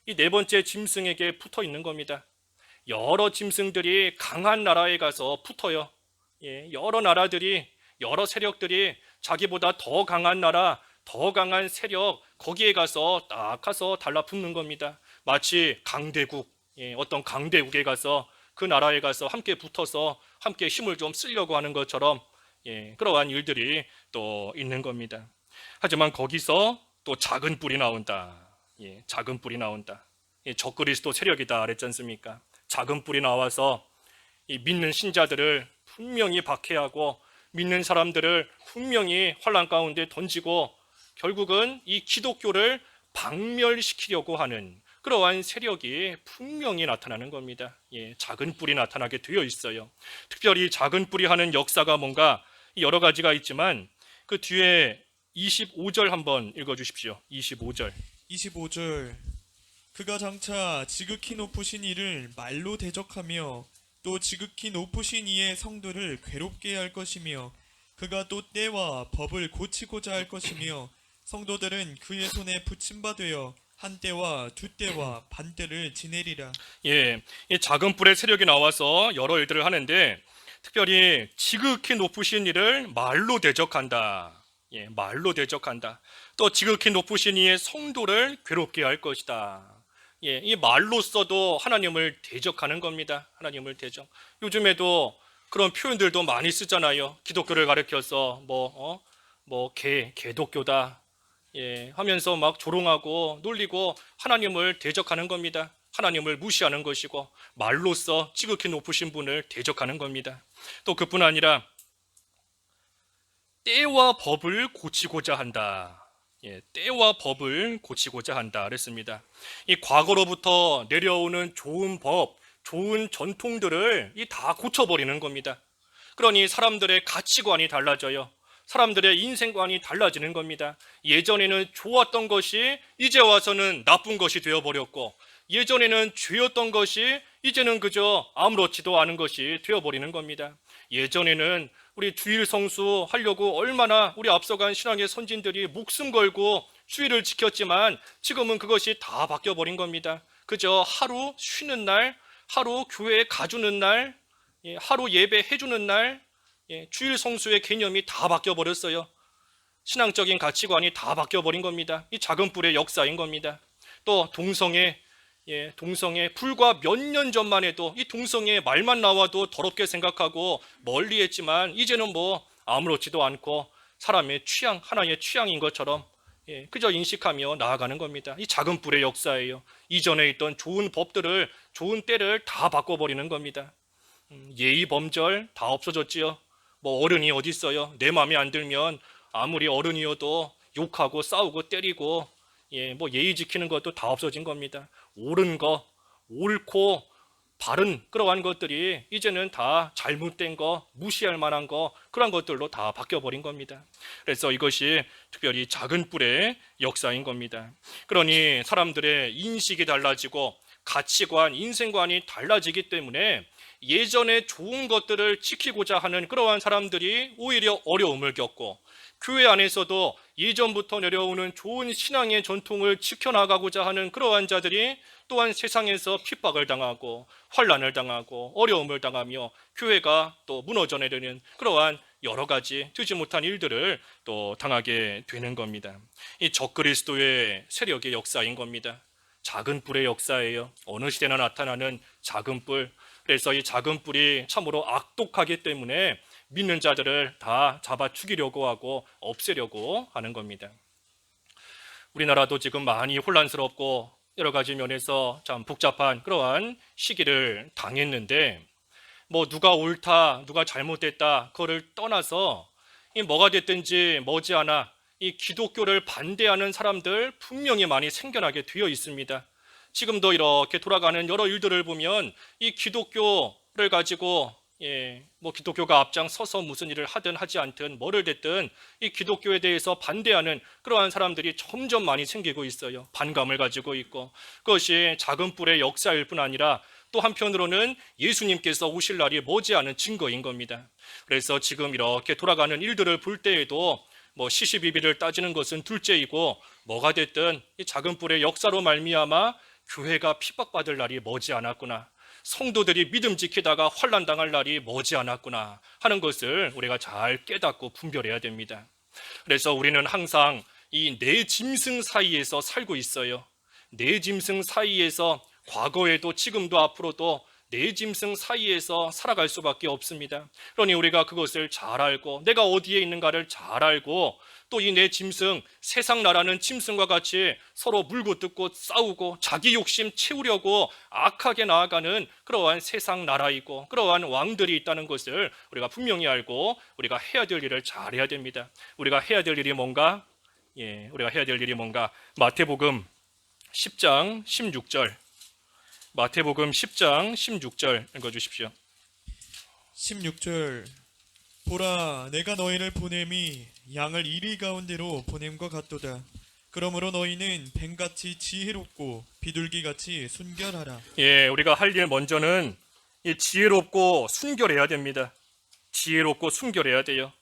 이 네 번째 짐승에게 붙어 있는 겁니다. 여러 짐승들이 강한 나라에 가서 붙어요. 여러 나라들이 여러 세력들이 자기보다 더 강한 나라, 더 강한 세력 거기에 가서 딱 가서 달라붙는 겁니다. 마치 강대국, 어떤 강대국에 가서 그 나라에 가서 함께 붙어서 함께 힘을 좀 쓰려고 하는 것처럼 그러한 일들이 또 있는 겁니다. 하지만 거기서 또 작은 뿔이 나온다. 작은 뿔이 나온다. 적그리스도 세력이다 그랬지 않습니까? 작은 뿔이 나와서 이 믿는 신자들을 분명히 박해하고 믿는 사람들을 분명히 환난 가운데 던지고 결국은 이 기독교를 박멸시키려고 하는 그러한 세력이 분명히 나타나는 겁니다. 작은 뿔이 나타나게 되어 있어요. 특별히 작은 뿔이 하는 역사가 뭔가 여러 가지가 있지만 그 뒤에 25절 한번 읽어주십시오. 25절. 25절 그가 장차 지극히 높으신 이를 말로 대적하며 또 지극히 높으신 이의 성도를 괴롭게 할 것이며 그가 또 때와 법을 고치고자 할 것이며 성도들은 그의 손에 붙임바되어 한 때와 두 때와 반 때를 지내리라. 이 작은 뿔의 세력이 나와서 여러 일들을 하는데 특별히 지극히 높으신 이를 말로 대적한다. 말로 대적한다. 또 지극히 높으신 이의 성도를 괴롭게 할 것이다. 이 말로써도 하나님을 대적하는 겁니다. 하나님을 대적. 요즘에도 그런 표현들도 많이 쓰잖아요. 기독교를 가리켜서 개독교다. 하면서 막 조롱하고 놀리고 하나님을 대적하는 겁니다. 하나님을 무시하는 것이고 말로써 지극히 높으신 분을 대적하는 겁니다. 또 그뿐 아니라 때와 법을 고치고자 한다. 때와 법을 고치고자 한다 그랬습니다. 이 과거로부터 내려오는 좋은 법, 좋은 전통들을 다 고쳐버리는 겁니다. 그러니 사람들의 가치관이 달라져요. 사람들의 인생관이 달라지는 겁니다. 예전에는 좋았던 것이 이제 와서는 나쁜 것이 되어버렸고 예전에는 죄였던 것이 이제는 그저 아무렇지도 않은 것이 되어버리는 겁니다. 예전에는 우리 주일 성수 하려고 얼마나 우리 앞서간 신앙의 선진들이 목숨 걸고 주일을 지켰지만 지금은 그것이 다 바뀌어버린 겁니다. 그저 하루 쉬는 날, 하루 교회에 가주는 날, 하루 예배 해주는 날, 주일 성수의 개념이 다 바뀌어버렸어요. 신앙적인 가치관이 다 바뀌어버린 겁니다. 이 작은 뿔의 역사인 겁니다. 또 동성애 불과 몇 년 전만 해도 이 동성애 말만 나와도 더럽게 생각하고 멀리 했지만 이제는 아무렇지도 않고 사람의 취향, 하나의 취향인 것처럼 그저 인식하며 나아가는 겁니다. 이 작은 뿔의 역사예요. 이전에 있던 좋은 법들을, 좋은 때를 다 바꿔버리는 겁니다. 예의 범절 다 없어졌지요. 어른이 어디 있어요? 내 마음에 안 들면 아무리 어른이어도 욕하고 싸우고 때리고 예의 지키는 것도 다 없어진 겁니다. 옳은 거, 옳고 바른 그러한 것들이 이제는 다 잘못된 거, 무시할 만한 거 그런 것들로 다 바뀌어버린 겁니다. 그래서 이것이 특별히 작은 뿔의 역사인 겁니다. 그러니 사람들의 인식이 달라지고 가치관, 인생관이 달라지기 때문에 예전에 좋은 것들을 지키고자 하는 그러한 사람들이 오히려 어려움을 겪고 교회 안에서도 예전부터 내려오는 좋은 신앙의 전통을 지켜나가고자 하는 그러한 자들이 또한 세상에서 핍박을 당하고 환난을 당하고 어려움을 당하며 교회가 또 무너져 내리는 그러한 여러 가지 되지 못한 일들을 또 당하게 되는 겁니다. 이 적그리스도의 세력의 역사인 겁니다. 작은 뿔의 역사예요. 어느 시대나 나타나는 작은 뿔. 그래서 이 작은 뿔이 참으로 악독하기 때문에 믿는 자들을 다 잡아 죽이려고 하고 없애려고 하는 겁니다. 우리나라도 지금 많이 혼란스럽고 여러 가지 면에서 참 복잡한 그러한 시기를 당했는데 누가 옳다, 누가 잘못됐다 그거를 떠나서 뭐가 됐든지 머지않아 이 기독교를 반대하는 사람들 분명히 많이 생겨나게 되어 있습니다. 지금도 이렇게 돌아가는 여러 일들을 보면 이 기독교를 가지고 기독교가 앞장서서 무슨 일을 하든 하지 않든 뭐를 됐든 이 기독교에 대해서 반대하는 그러한 사람들이 점점 많이 생기고 있어요. 반감을 가지고 있고 그것이 작은 뿔의 역사일 뿐 아니라 또 한편으로는 예수님께서 오실 날이 머지않은 증거인 겁니다. 그래서 지금 이렇게 돌아가는 일들을 볼 때에도 시시비비를 따지는 것은 둘째이고 뭐가 됐든 이 작은 뿔의 역사로 말미암아 교회가 핍박받을 날이 머지않았구나, 성도들이 믿음 지키다가 환난 당할 날이 머지않았구나 하는 것을 우리가 잘 깨닫고 분별해야 됩니다. 그래서 우리는 항상 이 네 짐승 사이에서 살고 있어요. 네 짐승 사이에서 과거에도 지금도 앞으로도 내 짐승 사이에서 살아갈 수밖에 없습니다. 그러니 우리가 그것을 잘 알고 내가 어디에 있는가를 잘 알고 또 이 내 짐승, 세상 나라는 짐승과 같이 서로 물고 뜯고 싸우고 자기 욕심 채우려고 악하게 나아가는 그러한 세상 나라이고 그러한 왕들이 있다는 것을 우리가 분명히 알고 우리가 해야 될 일을 잘해야 됩니다. 우리가 해야 될 일이 뭔가? 우리가 해야 될 일이 뭔가? 마태복음 10장 16절. 마태복음 10장 16절 읽어주십시오. 16절 보라 내가 너희를 보냄이 양을 이리 가운데로 보냄과 같도다. 그러므로 너희는 뱀같이 지혜롭고 비둘기같이 순결하라. 우리가 할 일 먼저는 이 지혜롭고 순결해야 됩니다. 지혜롭고 순결해야 돼요.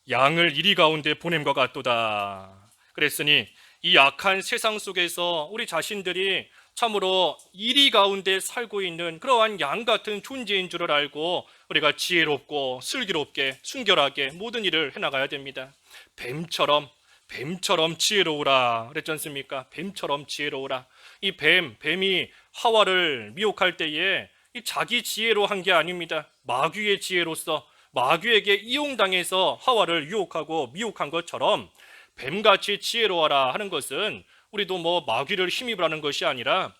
양을 이리 가운데 보냄과 같도다. 그랬으니 이 악한 세상 속에서 우리 자신들이 참으로 이리 가운데 살고 있는 그러한 양 같은 존재인 줄을 알고 우리가 지혜롭고 슬기롭게 순결하게 모든 일을 해나가야 됩니다. 뱀처럼 지혜로우라 그랬지 않습니까? 뱀처럼 지혜로우라. 이 뱀이 하와를 미혹할 때에 이 자기 지혜로 한 게 아닙니다. 마귀의 지혜로서 마귀에게 이용당해서 하와를 유혹하고 미혹한 것처럼 뱀같이 지혜로워라 하는 것은 우리도 마귀를 힘입으라는 것이 아니라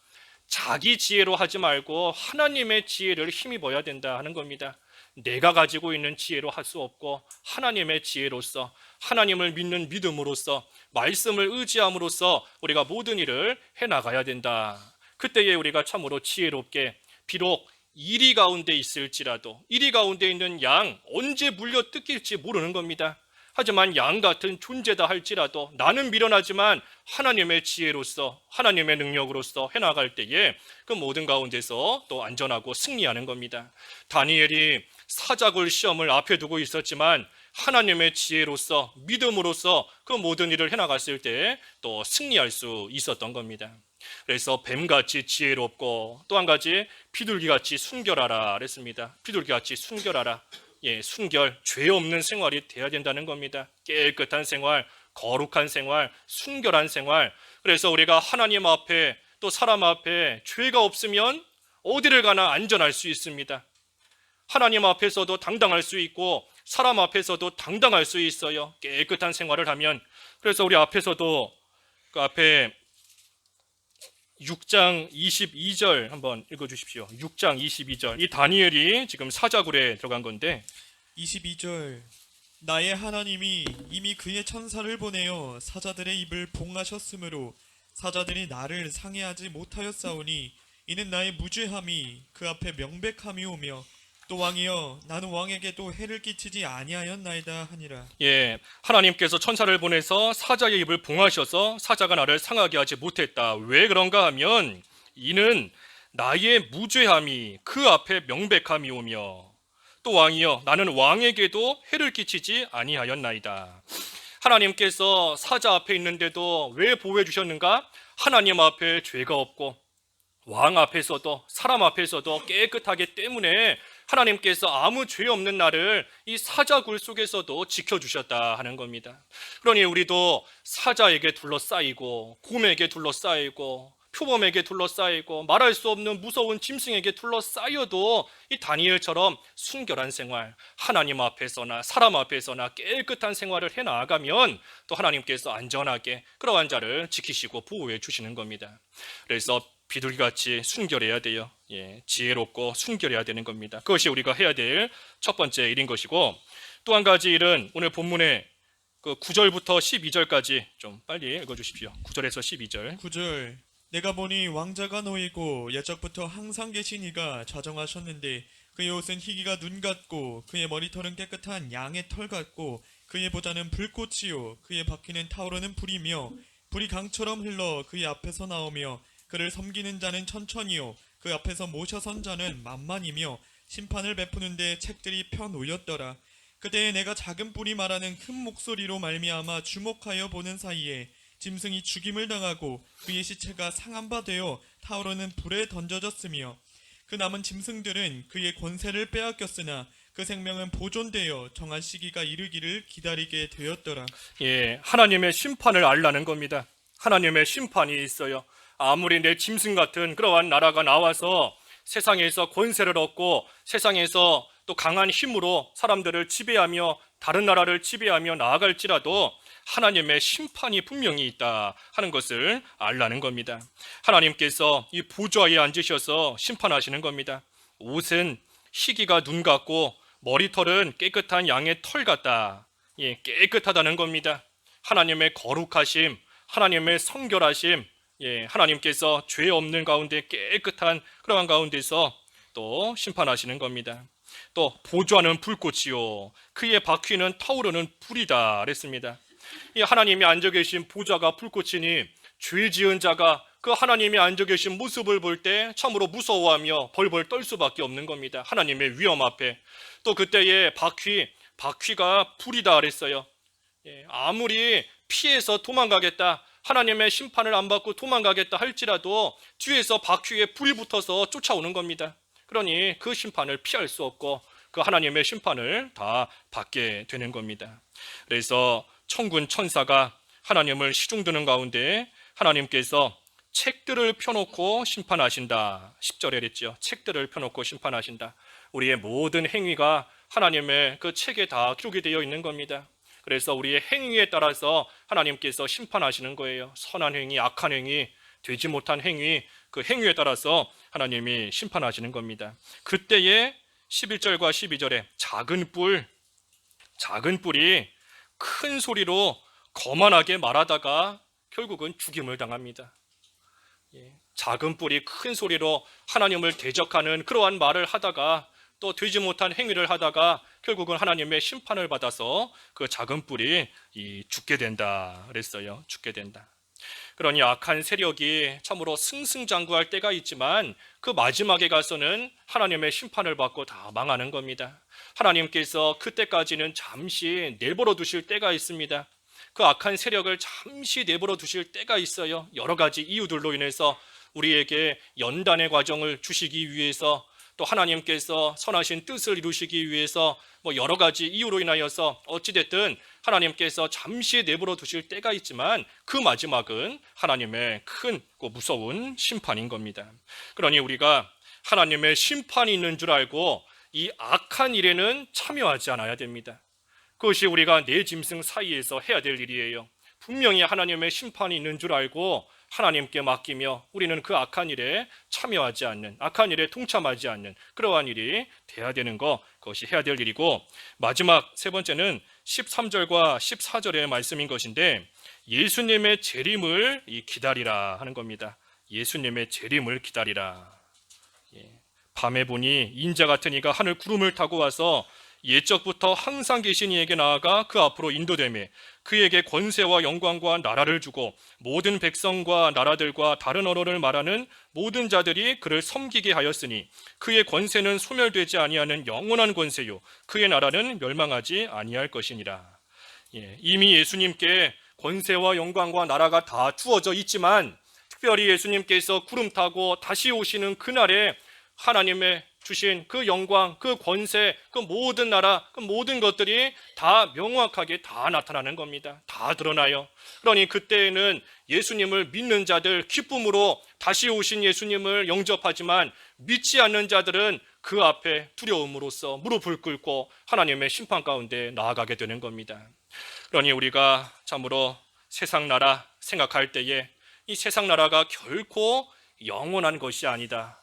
자기 지혜로 하지 말고 하나님의 지혜를 힘입어야 된다 하는 겁니다. 내가 가지고 있는 지혜로 할 수 없고 하나님의 지혜로서 하나님을 믿는 믿음으로써 말씀을 의지함으로써 우리가 모든 일을 해나가야 된다. 그때에 우리가 참으로 지혜롭게 비록 이리 가운데 있을지라도 이리 가운데 있는 양 언제 물려 뜯길지 모르는 겁니다. 하지만 양 같은 존재다 할지라도 나는 미련하지만 하나님의 지혜로서 하나님의 능력으로서 해나갈 때에 그 모든 가운데서 또 안전하고 승리하는 겁니다. 다니엘이 사자굴 시험을 앞에 두고 있었지만 하나님의 지혜로서 믿음으로써 그 모든 일을 해나갔을 때 또 승리할 수 있었던 겁니다. 그래서 뱀같이 지혜롭고 또 한 가지 비둘기같이 순결하라 그랬습니다. 비둘기같이 순결하라. 순결, 죄 없는 생활이 돼야 된다는 겁니다. 깨끗한 생활, 거룩한 생활, 순결한 생활. 그래서 우리가 하나님 앞에 또 사람 앞에 죄가 없으면 어디를 가나 안전할 수 있습니다. 하나님 앞에서도 당당할 수 있고 사람 앞에서도 당당할 수 있어요. 깨끗한 생활을 하면. 그래서 우리 앞에서도 그 앞에 6장 22절 한번 읽어주십시오. 6장 22절. 이 다니엘이 지금 사자굴에 들어간 건데 22절 나의 하나님이 이미 그의 천사를 보내어 사자들의 입을 봉하셨으므로 사자들이 나를 상해하지 못하였사오니 이는 나의 무죄함이 그 앞에 명백함이 오며 또 왕이여 나는 왕에게도 해를 끼치지 아니하였나이다 하니라. 하나님께서 천사를 보내서 사자의 입을 봉하셔서 사자가 나를 상하게 하지 못했다. 왜 그런가 하면 이는 나의 무죄함이 그 앞에 명백함이 오며 또 왕이여 나는 왕에게도 해를 끼치지 아니하였나이다. 하나님께서 사자 앞에 있는데도 왜 보호해 주셨는가? 하나님 앞에 죄가 없고 왕 앞에서도 사람 앞에서도 깨끗하기 때문에 하나님께서 아무 죄 없는 나를 이 사자굴 속에서도 지켜주셨다 하는 겁니다. 그러니 우리도 사자에게 둘러싸이고 곰에게 둘러싸이고 표범에게 둘러싸이고 말할 수 없는 무서운 짐승에게 둘러싸여도 이 다니엘처럼 순결한 생활, 하나님 앞에서나 사람 앞에서나 깨끗한 생활을 해나가면 또 하나님께서 안전하게 그러한 자를 지키시고 보호해 주시는 겁니다. 그래서 비둘기같이 순결해야 돼요. 지혜롭고 순결해야 되는 겁니다. 그것이 우리가 해야 될 첫 번째 일인 것이고 또 한 가지 일은 오늘 본문의 그 9절부터 12절까지 좀 빨리 읽어주십시오. 9절에서 12절. 9절 내가 보니 왕자가 너희고 옛적부터 항상 계신 이가 좌정하셨는데 그의 옷은 희기가 눈 같고 그의 머리털은 깨끗한 양의 털 같고 그의 보좌는 불꽃이요 그의 바퀴는 타오르는 불이며 불이 강처럼 흘러 그의 앞에서 나오며 그를 섬기는 자는 천천히요 그 앞에서 모셔선 자는 만만이며 심판을 베푸는데 책들이 펴놓였더라. 그때에 내가 작은 뿔이 말하는 큰 목소리로 말미암아 주목하여 보는 사이에 짐승이 죽임을 당하고 그의 시체가 상한 바 되어 타오르는 불에 던져졌으며 그 남은 짐승들은 그의 권세를 빼앗겼으나 그 생명은 보존되어 정한 시기가 이르기를 기다리게 되었더라. 하나님의 심판을 알라는 겁니다. 하나님의 심판이 있어요. 아무리 내 짐승 같은 그러한 나라가 나와서 세상에서 권세를 얻고 세상에서 또 강한 힘으로 사람들을 지배하며 다른 나라를 지배하며 나아갈지라도 하나님의 심판이 분명히 있다 하는 것을 알라는 겁니다. 하나님께서 이 보좌에 앉으셔서 심판하시는 겁니다. 옷은 희기가 눈 같고 머리털은 깨끗한 양의 털 같다. 깨끗하다는 겁니다. 하나님의 거룩하심, 하나님의 성결하심, 하나님께서 죄 없는 가운데 깨끗한 그러한 가운데서 또 심판하시는 겁니다. 또 보좌는 불꽃이요 그의 바퀴는 타오르는 불이다 그랬습니다. 이 하나님이 앉아 계신 보좌가 불꽃이니 죄 지은 자가 그 하나님이 앉아 계신 모습을 볼 때 참으로 무서워하며 벌벌 떨 수밖에 없는 겁니다. 하나님의 위엄 앞에. 또 그때의 바퀴가 불이다 그랬어요. 아무리 피해서 도망가겠다, 하나님의 심판을 안 받고 도망가겠다 할지라도 뒤에서 바퀴에 불이 붙어서 쫓아오는 겁니다. 그러니 그 심판을 피할 수 없고 그 하나님의 심판을 다 받게 되는 겁니다. 그래서 천군 천사가 하나님을 시중드는 가운데 하나님께서 책들을 펴놓고 심판하신다. 10절에 그랬죠. 책들을 펴놓고 심판하신다. 우리의 모든 행위가 하나님의 그 책에 다 기록이 되어 있는 겁니다. 그래서 우리의 행위에 따라서 하나님께서 심판하시는 거예요. 선한 행위, 악한 행위, 되지 못한 행위, 그 행위에 따라서 하나님이 심판하시는 겁니다. 그때에 11절과 12절에 작은 뿔이 큰 소리로 거만하게 말하다가 결국은 죽임을 당합니다. 작은 뿔이 큰 소리로 하나님을 대적하는 그러한 말을 하다가 또 되지 못한 행위를 하다가 결국은 하나님의 심판을 받아서 그 작은 뿔이 죽게 된다 그랬어요. 죽게 된다. 그러니 악한 세력이 참으로 승승장구할 때가 있지만 그 마지막에 가서는 하나님의 심판을 받고 다 망하는 겁니다. 하나님께서 그때까지는 잠시 내버려 두실 때가 있습니다. 그 악한 세력을 잠시 내버려 두실 때가 있어요. 여러 가지 이유들로 인해서 우리에게 연단의 과정을 주시기 위해서, 또 하나님께서 선하신 뜻을 이루시기 위해서 여러 가지 이유로 인하여서 어찌됐든 하나님께서 잠시 내버려 두실 때가 있지만 그 마지막은 하나님의 큰 무서운 심판인 겁니다. 그러니 우리가 하나님의 심판이 있는 줄 알고 이 악한 일에는 참여하지 않아야 됩니다. 그것이 우리가 내 짐승 사이에서 해야 될 일이에요. 분명히 하나님의 심판이 있는 줄 알고 하나님께 맡기며 우리는 그 악한 일에 참여하지 않는, 악한 일에 동참하지 않는 그러한 일이 돼야 되는 것, 그것이 해야 될 일이고, 마지막 세 번째는 13절과 14절의 말씀인 것인데 예수님의 재림을 기다리라 하는 겁니다. 예수님의 재림을 기다리라. 밤에 보니 인자 같은 이가 하늘 구름을 타고 와서 옛적부터 항상 계신 이에게 나아가 그 앞으로 인도되매 그에게 권세와 영광과 나라를 주고 모든 백성과 나라들과 다른 언어를 말하는 모든 자들이 그를 섬기게 하였으니 그의 권세는 소멸되지 아니하는 영원한 권세요 그의 나라는 멸망하지 아니할 것이니라. 이미 예수님께 권세와 영광과 나라가 다 주어져 있지만 특별히 예수님께서 구름 타고 다시 오시는 그날에 하나님의 주신 그 영광, 그 권세, 그 모든 나라, 그 모든 것들이 다 명확하게 다 나타나는 겁니다. 다 드러나요. 그러니 그때에는 예수님을 믿는 자들 기쁨으로 다시 오신 예수님을 영접하지만 믿지 않는 자들은 그 앞에 두려움으로써 무릎을 꿇고 하나님의 심판 가운데 나아가게 되는 겁니다. 그러니 우리가 참으로 세상 나라 생각할 때에 이 세상 나라가 결코 영원한 것이 아니다.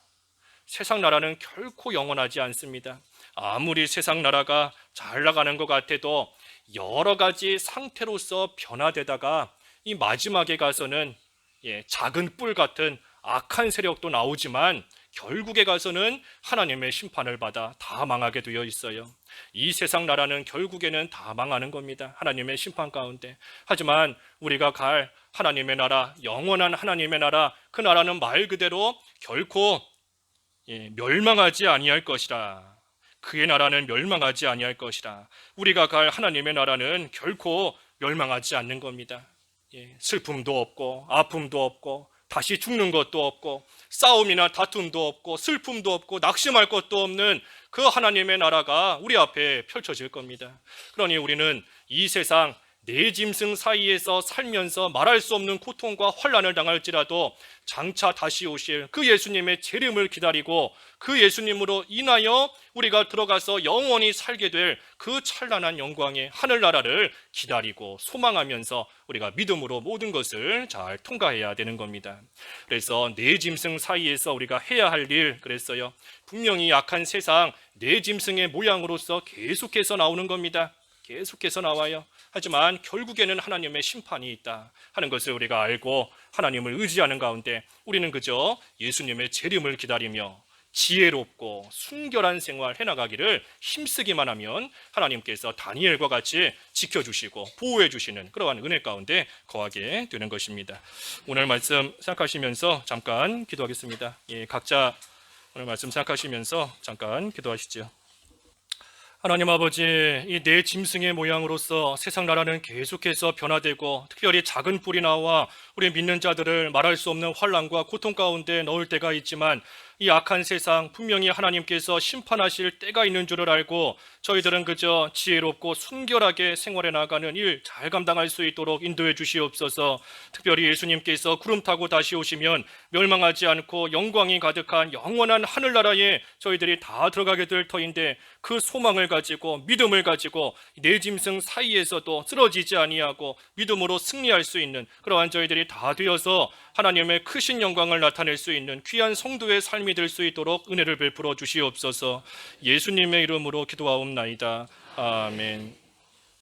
세상 나라는 결코 영원하지 않습니다. 아무리 세상 나라가 잘 나가는 것 같아도 여러 가지 상태로서 변화되다가 이 마지막에 가서는 작은 뿔 같은 악한 세력도 나오지만 결국에 가서는 하나님의 심판을 받아 다 망하게 되어 있어요. 이 세상 나라는 결국에는 다 망하는 겁니다. 하나님의 심판 가운데. 하지만 우리가 갈 하나님의 나라, 영원한 하나님의 나라, 그 나라는 말 그대로 결코 멸망하지 아니할 것이라. 그의 나라는 멸망하지 아니할 것이라. 우리가 갈 하나님의 나라는 결코 멸망하지 않는 겁니다. 슬픔도 없고 아픔도 없고 다시 죽는 것도 없고 싸움이나 다툼도 없고 슬픔도 없고 낙심할 것도 없는 그 하나님의 나라가 우리 앞에 펼쳐질 겁니다. 그러니 우리는 이 세상 네 짐승 사이에서 살면서 말할 수 없는 고통과 환난을 당할지라도 장차 다시 오실 그 예수님의 재림을 기다리고 그 예수님으로 인하여 우리가 들어가서 영원히 살게 될 그 찬란한 영광의 하늘나라를 기다리고 소망하면서 우리가 믿음으로 모든 것을 잘 통과해야 되는 겁니다. 그래서 네 짐승 사이에서 우리가 해야 할 일, 그랬어요. 분명히 약한 세상 네 짐승의 모양으로서 계속해서 나오는 겁니다. 계속해서 나와요. 하지만 결국에는 하나님의 심판이 있다 하는 것을 우리가 알고 하나님을 의지하는 가운데 우리는 그저 예수님의 재림을 기다리며 지혜롭고 순결한 생활 해나가기를 힘쓰기만 하면 하나님께서 다니엘과 같이 지켜주시고 보호해주시는 그러한 은혜 가운데 거하게 되는 것입니다. 오늘 말씀 생각하시면서 잠깐 기도하겠습니다. 각자 오늘 말씀 생각하시면서 잠깐 기도하시죠. 하나님 아버지, 이 네 짐승의 모양으로서 세상 나라는 계속해서 변화되고 특별히 작은 뿔이 나와 우리 믿는 자들을 말할 수 없는 환난과 고통 가운데 넣을 때가 있지만 이 악한 세상 분명히 하나님께서 심판하실 때가 있는 줄을 알고 저희들은 그저 지혜롭고 순결하게 생활해 나가는 일 잘 감당할 수 있도록 인도해 주시옵소서. 특별히 예수님께서 구름 타고 다시 오시면 멸망하지 않고 영광이 가득한 영원한 하늘나라에 저희들이 다 들어가게 될 터인데 그 소망을 가지고 믿음을 가지고 네 짐승 사이에서도 쓰러지지 아니하고 믿음으로 승리할 수 있는 그러한 저희들이 다 되어서 하나님의 크신 영광을 나타낼 수 있는 귀한 성도의 삶이 될 수 있도록 은혜를 베풀어 주시옵소서. 예수님의 이름으로 기도하옵나이다. 아멘.